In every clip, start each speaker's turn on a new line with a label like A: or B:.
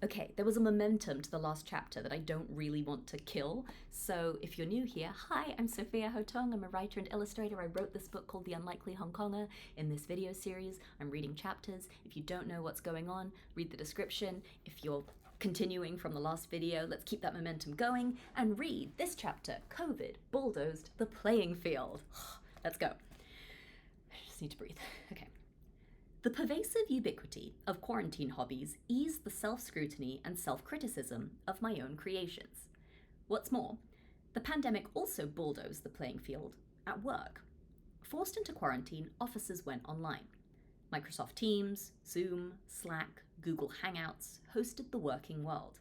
A: Okay, there was a momentum to the last chapter that I don't really want to kill. So if you're new here, hi, I'm Sophia Hotong. I'm a writer and illustrator. I wrote this book called The Unlikely Hong Konger. In this video series, I'm reading chapters. If you don't know what's going on, read the description. If you're continuing from the last video, let's keep that momentum going and read this chapter, COVID, Bulldozed, the Playing Field. Let's go. I just need to breathe. Okay. The pervasive ubiquity of quarantine hobbies eased the self-scrutiny and self-criticism of my own creations. What's more, the pandemic also bulldozed the playing field at work. Forced into quarantine, offices went online. Microsoft Teams, Zoom, Slack, Google Hangouts hosted the working world.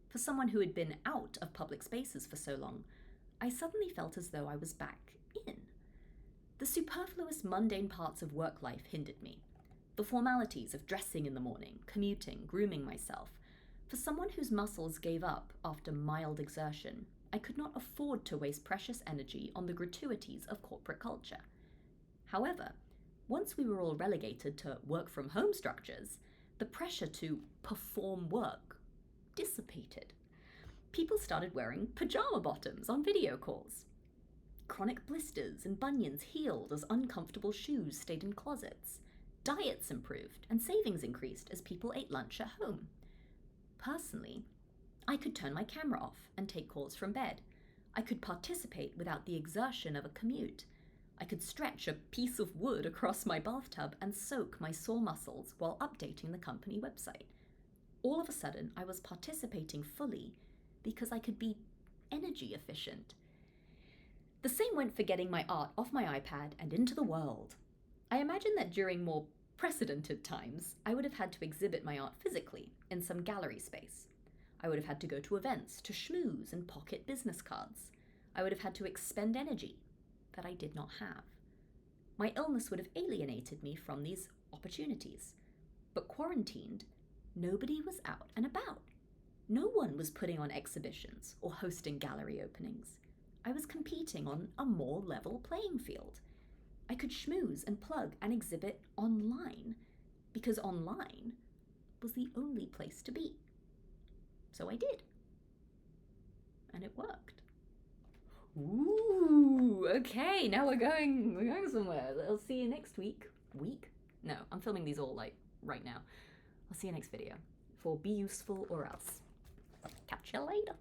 A: For someone who had been out of public spaces for so long, I suddenly felt as though I was back in. The superfluous, mundane parts of work life hindered me. The formalities of dressing in the morning, commuting, grooming myself. For someone whose muscles gave up after mild exertion, I could not afford to waste precious energy on the gratuities of corporate culture. However, once we were all relegated to work-from-home structures, the pressure to perform work dissipated. People started wearing pajama bottoms on video calls. Chronic blisters and bunions healed as uncomfortable shoes stayed in closets. Diets improved and savings increased as people ate lunch at home. Personally, I could turn my camera off and take calls from bed. I could participate without the exertion of a commute. I could stretch a piece of wood across my bathtub and soak my sore muscles while updating the company website. All of a sudden, I was participating fully because I could be energy efficient. The same went for getting my art off my iPad and into the world. I imagine that during more precedented times, I would have had to exhibit my art physically in some gallery space. I would have had to go to events to schmooze and pocket business cards. I would have had to expend energy that I did not have. My illness would have alienated me from these opportunities. But quarantined, nobody was out and about. No one was putting on exhibitions or hosting gallery openings. I was competing on a more level playing field. I could schmooze and plug and exhibit online because online was the only place to be. So I did. And it worked. Ooh, okay, now we're going somewhere. I'll see you next week. Week? No, I'm filming these all like right now. I'll see you next video for Be Useful or Else. Catch you later.